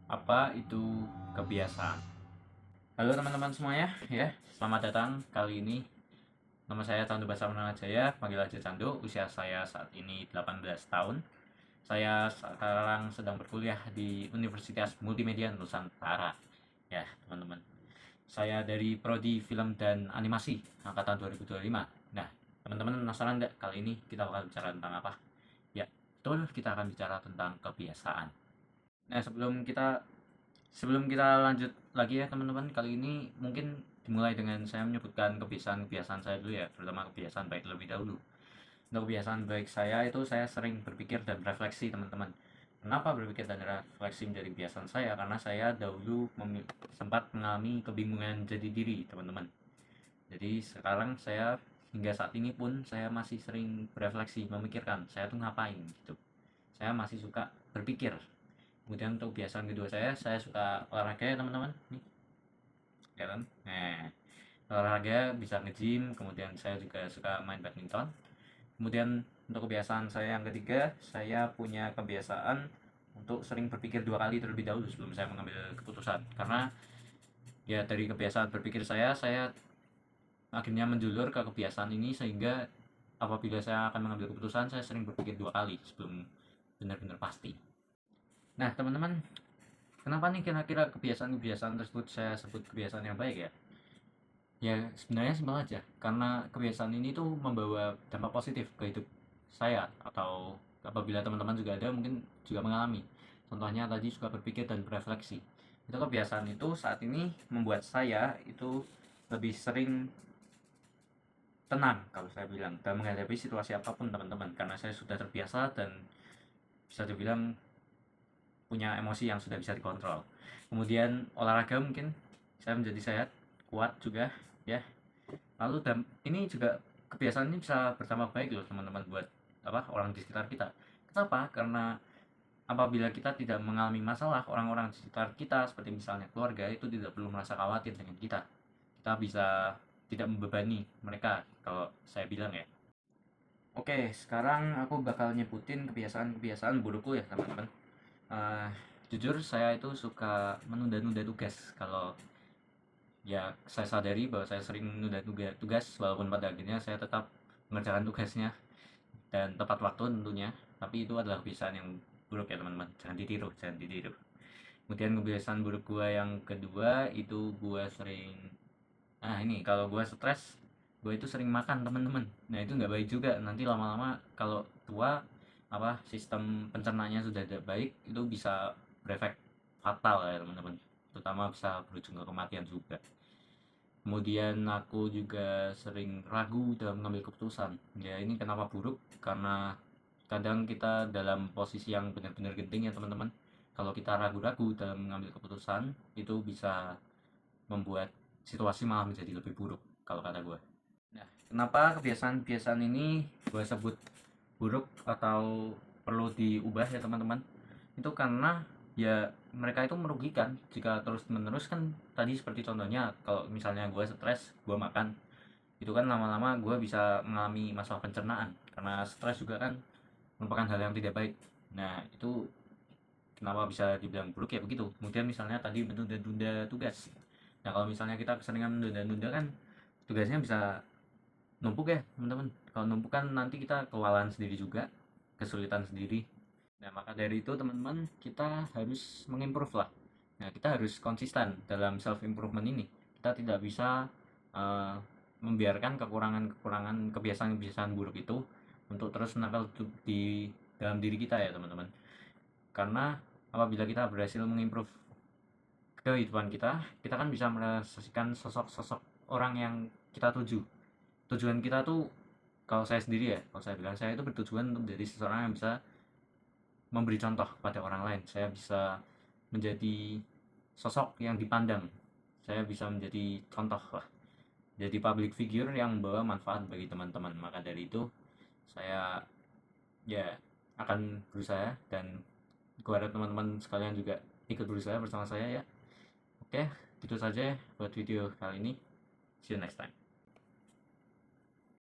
Apa itu kebiasaan? Halo teman-teman semuanya, ya. Selamat datang. Kali ini nama saya Candu Basawananajaya, panggil aja Candu. Usia saya saat ini 18 tahun. Saya sekarang sedang berkuliah di Universitas Multimedia Nusantara. Ya, teman-teman. Saya dari Prodi Film dan Animasi angkatan 2025. Nah, teman-teman penasaran nggak kali ini kita bakal bicara tentang apa? Ya, betul, kita akan bicara tentang kebiasaan. Nah, sebelum kita lanjut lagi ya teman-teman, kali ini mungkin dimulai dengan saya menyebutkan kebiasaan-kebiasaan saya dulu ya, terutama kebiasaan baik terlebih dahulu. Untuk kebiasaan baik saya itu saya sering berpikir dan refleksi teman-teman. Kenapa berpikir dan refleksi menjadi kebiasaan saya? Karena saya dahulu sempat mengalami kebingungan jati diri teman-teman. Jadi sekarang saya hingga saat ini pun saya masih sering berefleksi, memikirkan saya tuh ngapain gitu. Saya masih suka berpikir. Kemudian untuk kebiasaan kedua saya suka olahraga ya teman-teman. Nih, ya kan? Nah, olahraga bisa nge-gym, kemudian saya juga suka main badminton. Kemudian untuk kebiasaan saya yang ketiga, saya punya kebiasaan untuk sering berpikir dua kali terlebih dahulu sebelum saya mengambil keputusan. Karena ya dari kebiasaan berpikir saya akhirnya menjulur ke kebiasaan ini sehingga apabila saya akan mengambil keputusan, saya sering berpikir dua kali sebelum benar-benar pasti. Nah, teman-teman, kenapa nih kira-kira kebiasaan-kebiasaan tersebut saya sebut kebiasaan yang baik ya? Ya sebenarnya simpel aja, karena kebiasaan ini tuh membawa dampak positif ke hidup saya, atau apabila teman-teman juga ada mungkin juga mengalami. Contohnya tadi suka berpikir dan berefleksi. Itu kebiasaan itu saat ini membuat saya itu lebih sering tenang kalau saya bilang dalam menghadapi situasi apapun teman-teman, karena saya sudah terbiasa dan bisa dibilang punya emosi yang sudah bisa dikontrol. Kemudian olahraga mungkin saya menjadi sehat, kuat juga ya. Lalu dan ini juga kebiasaan ini bisa berdampak baik loh teman-teman buat orang di sekitar kita. Kenapa? Karena apabila kita tidak mengalami masalah, orang-orang di sekitar kita seperti misalnya keluarga itu tidak perlu merasa khawatir dengan kita. Kita bisa tidak membebani mereka kalau saya bilang ya. Oke, sekarang aku bakal nyebutin kebiasaan-kebiasaan burukku ya teman-teman. Eh, Jujur saya itu suka menunda-nunda tugas. Kalau ya saya sadari bahwa saya sering menunda tugas walaupun pada akhirnya saya tetap mengerjakan tugasnya dan tepat waktu tentunya, tapi itu adalah kebiasaan yang buruk ya teman-teman, jangan ditiru. Kemudian kebiasaan buruk gua yang kedua itu gua sering, ini kalau gua stres gua itu sering makan teman-teman. Nah itu nggak baik juga, nanti lama-lama kalau tua sistem pencernaannya sudah tidak baik, itu bisa berefek fatal ya teman-teman, terutama bisa berujung ke kematian juga. Kemudian aku juga sering ragu dalam mengambil keputusan. Ya ini kenapa buruk? Karena kadang kita dalam posisi yang benar-benar genting ya teman-teman. Kalau kita ragu-ragu dalam mengambil keputusan, itu bisa membuat situasi malah menjadi lebih buruk kalau kata gue. Nah, kenapa kebiasaan-kebiasaan ini gue sebut buruk atau perlu diubah ya teman-teman? Itu karena ya mereka itu merugikan jika terus menerus kan. Tadi seperti contohnya kalau misalnya gue stres gue makan, itu kan lama-lama gue bisa mengalami masalah pencernaan karena stres juga kan merupakan hal yang tidak baik. Nah itu kenapa bisa dibilang buruk ya begitu. Kemudian misalnya tadi menunda-nunda tugas, nah kalau misalnya kita keseringan menunda-nunda kan tugasnya bisa numpuk ya teman-teman. Kalau numpuk kan nanti kita kewalahan sendiri juga, kesulitan sendiri. Nah, maka dari itu teman-teman, kita harus mengimprove lah. Nah, kita harus konsisten dalam self improvement ini. Kita tidak bisa uh, membiarkan kekurangan-kekurangan kebiasaan-kebiasaan buruk itu untuk terus menempel di dalam diri kita ya, teman-teman. Karena apabila kita berhasil mengimprove kehidupan kita kan bisa merealisasikan sosok-sosok orang yang kita tuju. Tujuan kita tuh, kalau saya sendiri ya, kalau saya bilang saya itu bertujuan untuk menjadi seseorang yang bisa memberi contoh kepada orang lain. Saya bisa menjadi sosok yang dipandang, saya bisa menjadi contoh lah, jadi public figure yang membawa manfaat bagi teman-teman. Maka dari itu saya ya akan berusaha, dan kepada teman-teman sekalian juga ikut berusaha bersama saya ya. Oke, gitu saja buat video kali ini. See you next time.